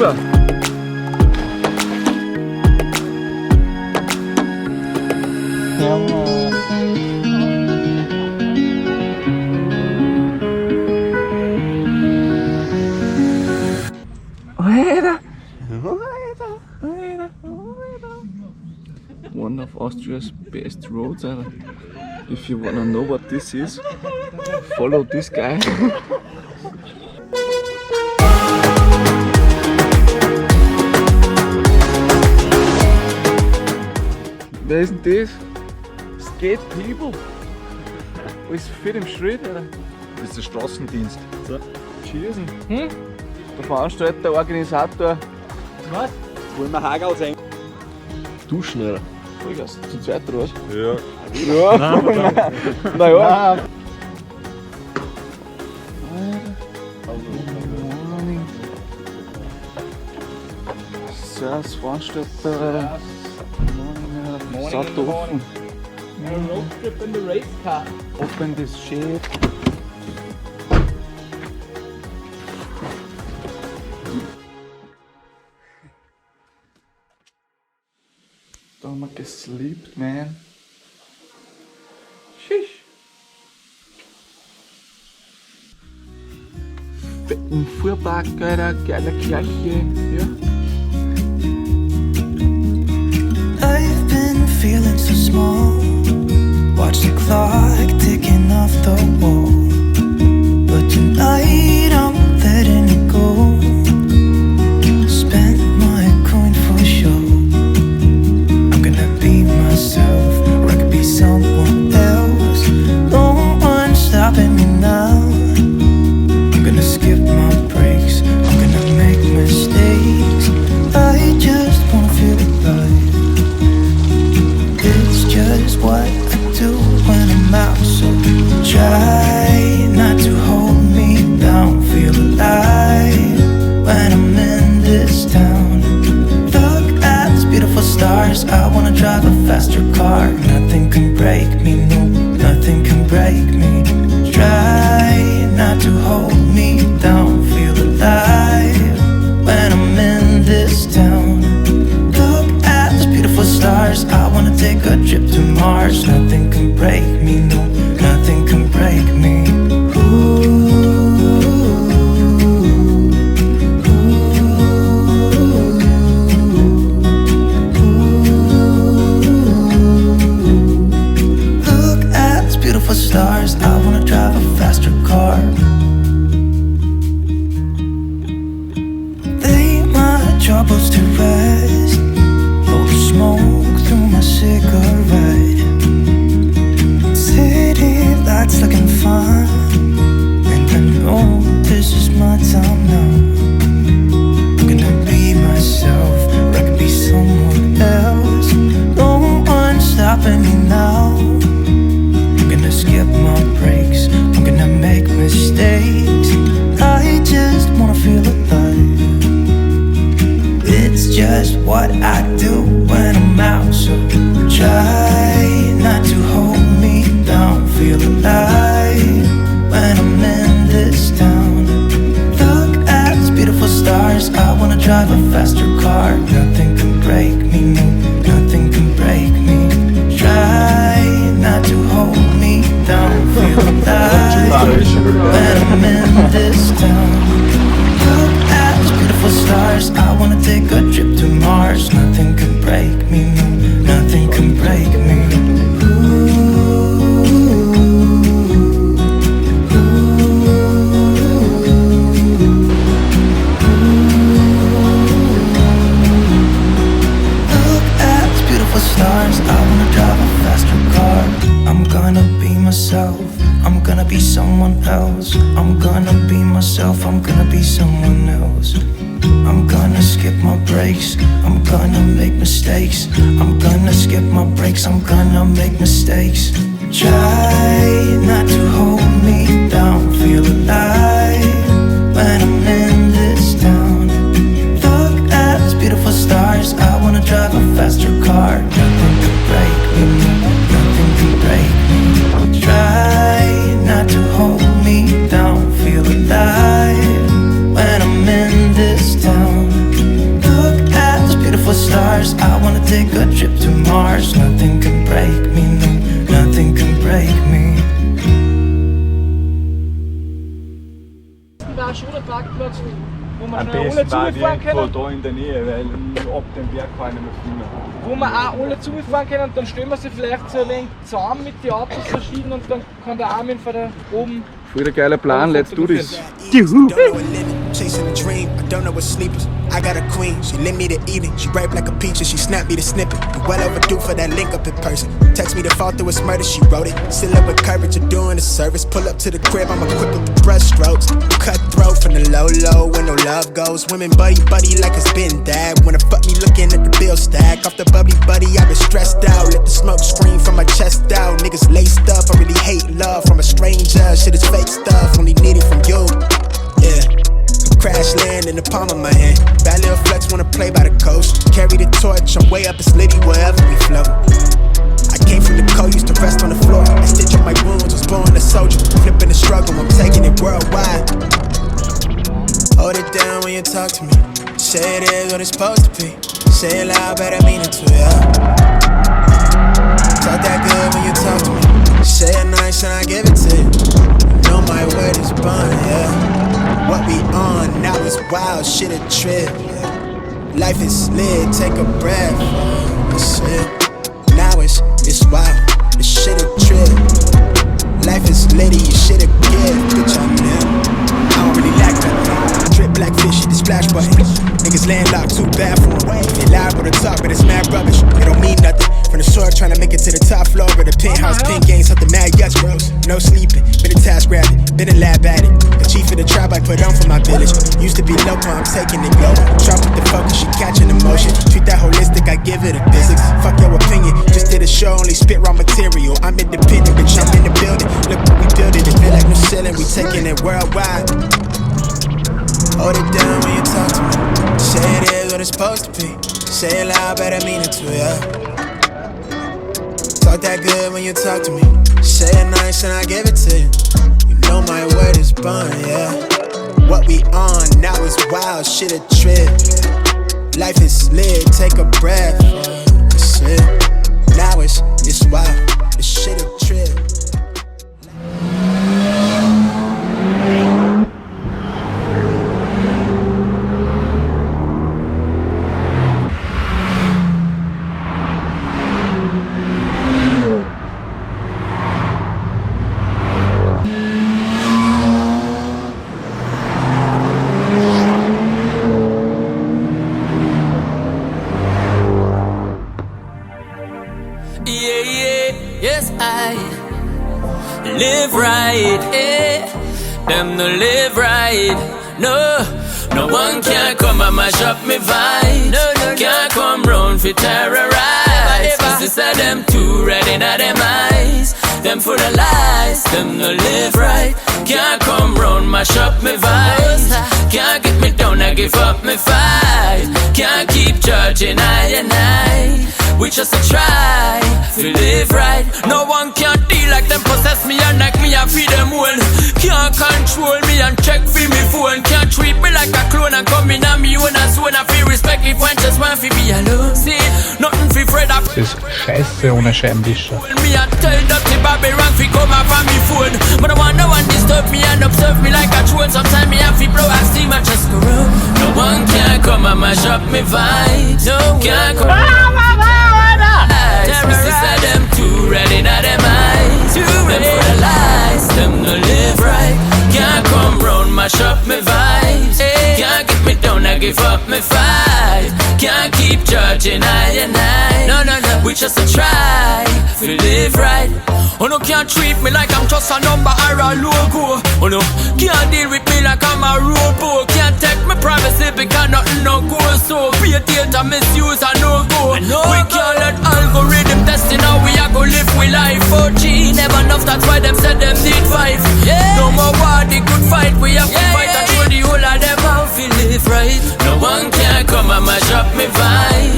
rüber. Ja, Mann. One of Austria's best roads. If you wanna know what this is, follow this guy. Wer ist denn das? Skate People. Alles fit im Schritt, oder? Das ist der Straßendienst. So. Cheersen. Der Veranstalter, der Organisator. Was? Wollen wir Hagel sein? Du schnell. Vollgas. Zu zweit oder was? Ja. Ja. Naja. So, das Veranstalter. Satt offen. Road trip in the race car. Open this shit. Da haben wir gesleept, man. Schisch. Fetten Fuhrpark, Alter, geile Kirche, ja. I've been feeling so small. Watch the clock ticking off the wall. But tonight I'm letting it go. Spend my coin for sure. I'm gonna be myself, or I could be someone else. No one's stopping me now. I'm gonna skip my breaks, I'm gonna make mistakes. I just wanna feel alive. It's just what I do when I'm out, so try not to hold me down. Feel alive when I'm in this town. Look at these beautiful stars, I wanna drive a faster car. Nothing can break me, no, nothing can break me. Try not to hold me down. Feel alive when I'm in this town. Look at these beautiful stars, I wanna take a trip to Mars. Nothing can break me, no, nothing can break me. Look at these beautiful stars, I wanna drive a faster car. Lay my troubles to rest. Blow the smoke through my cigarette. City lights looking fine, and I know this is my time now. I'm gonna be myself, or I could be someone else. No one's stopping me now. I'm gonna skip my breaks, I'm gonna make mistakes. I just wanna feel alive. It's just what I do when I'm out, so try not to hold me down. Feel alive when I'm in this town. Look at these beautiful stars, I wanna drive a faster car. Nothing can break me, no, nothing can break me. Try not to hold me down. Feel alive when I'm in this town. Look at these beautiful stars, I wanna take a trip to Mars. Nothing can break me, no, nothing can break me. Look at these beautiful stars, I wanna drive a faster car. I'm gonna be myself, I'm gonna be someone else. I'm gonna be myself, I'm gonna be someone else. I'm gonna skip my breaks, I'm gonna make mistakes. I'm gonna skip my breaks, I'm gonna make mistakes. Try not to hold me down. Feel alive when I'm in this town. Look at these beautiful stars, I wanna drive a faster car. Nothing can break me, nothing can break me. Try not to hold me down. Feel alive when I'm in this town. take a trip to Mars. Nothing can break me, no, nothing can break me. Da schon der Parkplatz, wo man Am schnell alle besten war zufahren irgendwo können. da in der Nähe, weil ab dem Berg kann ich nicht mehr finden. Wo wir auch alle zufahren können und dann stellen wir sie vielleicht so ein wenig zusammen mit den Autos verschieden und dann kann der Armin von da oben. Voll der geile Plan, let's do this. Don't know what living, chasing a dream. I don't know what sleepers. I got a queen, she lit me to eating. She ripe like a peach and she snapped me to snippet. I'm well overdue for that link up in person. Text me to fall through its murder, she wrote it. Still up with courage, you're doing a service. Pull up to the crib, I'm equipped with the brush strokes. Cutthroat from the low, where no love goes. Women buddy like it's been that. Wanna fuck me looking at the bill stack. Off the bubbly buddy, I've been stressed out. Let the smoke scream from my chest out. Niggas laced up, I really hate love from a stranger. Shit is fake stuff, only need it from you. Yeah. Crash land in the palm of my hand. Bad little flex, wanna play by the coast. Carry the torch, I'm way up, it's litty wherever we float. I came from the cold, used to rest on the floor. I stitch up my wounds, was born a soldier. Flipping the struggle, I'm taking it worldwide. Hold it down when you talk to me. Say it is what it's supposed to be. Say it loud, but I mean it too, yeah. Talk that good when you talk to me. Say it nice and I give it to you. You know my word is bond, yeah. What we on now is wild, shit a trip. Life is lit, take a breath. That's it. Now it's wild, this shit a trip. Life is litty, you shit a gift, bitch I'm in. I don't really like that. Drip black fish, hit the splash button. Niggas landlocked, too bad for them. They liable to talk, but it's mad rubbish. It don't mean nothing. From the soil, trying to make it to the top floor of the penthouse. Pin game, something mad guts, bros. No sleeping, been a task rabbit, been a lab at it. The chief of the tribe I put on for my village. Used to be local, I'm taking it global. Drop with the focus, she catching emotion. Treat that holistic, I give it a physics. Fuck your opinion, just did a show, only spit raw material. I'm independent, bitch, I'm in the building. Look what we built it feel like no ceiling, we taking it worldwide. Hold it down when you talk to me. Say it is what it's supposed to be. Say it loud, but I mean it too, yeah. Talk that good when you talk to me. Say it nice and I give it to you. You know my word is bond, yeah. What we on now is wild, shit a trip. Life is lit, take a breath. That's it. Now it's wild, this shit a trip. Live right, eh? Them no live right. No one can come and mash up me vibe. No, can't come round fi terrorize. This is them too ready now them eyes. Them full of lies. Them no live right. Can't come round mash up me vibes. Can't get me down and give up me fight. Can't keep judging I and I. We just a try to live right. No one can deal like them possess me and like me and feed them well. Can't control me and check for me phone. Can't treat me like a clone and come in on me when I swear I feel respect if one just want to be alone. See, nothing for Fred up. Das ist scheiße ohne Scheibenwischer. Me and tell dirty Bobby wrong fi come up on me phone. But I want no one disturb me and observe me like a throne. Sometimes me have to blow a steam and just go round. No one can come and mash up me vibes. No can't come. Terrorists are them too ready now them eyes. Them for the lies, them no live right. Can't come round mash up me vibes. Can't get me down and give up me fight. Can't keep judging I and I. No, we just a try to live right. Oh no, can't treat me like I'm just a number or a logo. Oh no, can't deal with me like I'm a robot. Can't take my privacy because nothing no go. So be a data misuse and no go. We can't let algorithm testing how we are go live with life. 4G never enough, that's why them said them need 5. No more war, they could fight. We have to fight and show the whole of them how to live right. No one can come and mash up me vibe.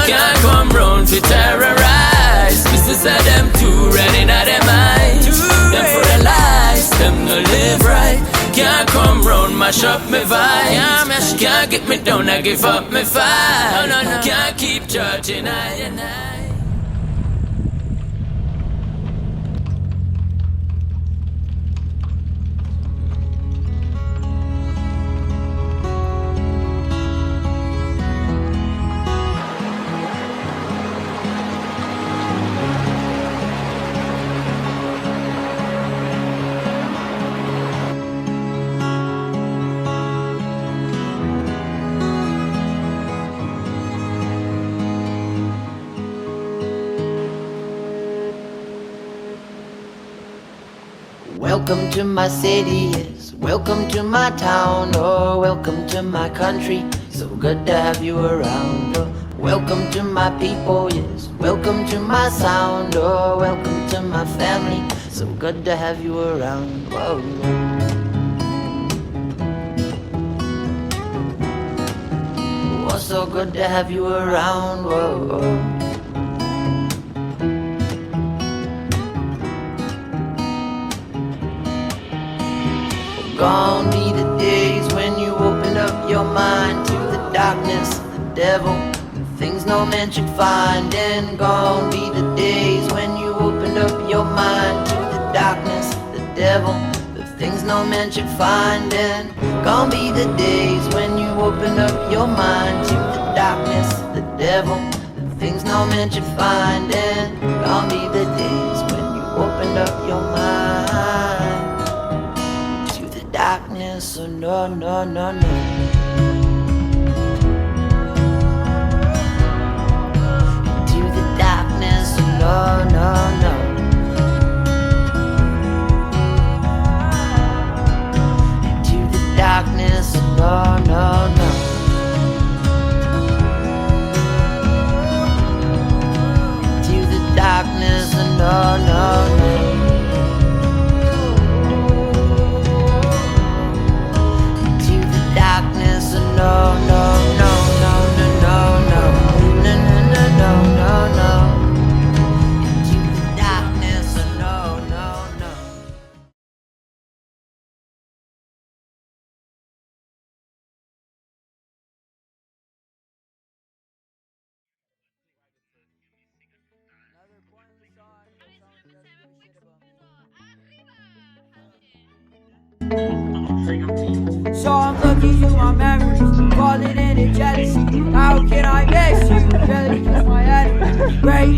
Can't come round to terrorize. Missus said them too ready now them eyes. Them for the lies, them no live right. Can't come round my mash up my vibe. Can't get me down, I give up my fight. Can't keep judging I and I. Welcome to my city, yes, welcome to my town, oh, welcome to my country, so good to have you around, oh, welcome to my people, yes, welcome to my sound, oh, welcome to my family, so good to have you around, whoa. Oh, so good to have you around, whoa. Gone be the days when you opened up your mind to the darkness, the devil, the things no man should find. And gone be the days when you opened up your mind to the darkness, the devil, the things no man should find. And gone be the days when you opened up your mind to the darkness, the devil, the things no man should find. And gone be the days when you opened up your mind. Darkness, oh no, no, no, no. Into the darkness, oh no, no, no. Into the darkness, oh no, no, no. Into the darkness, oh no, no, no. No, no, no, no, no, no, no, no, no, no, no, no. Into the darkness, no, no, no. So I'm looking through my memories, falling into jealousy. How can I miss you? Jelly is my enemy. Break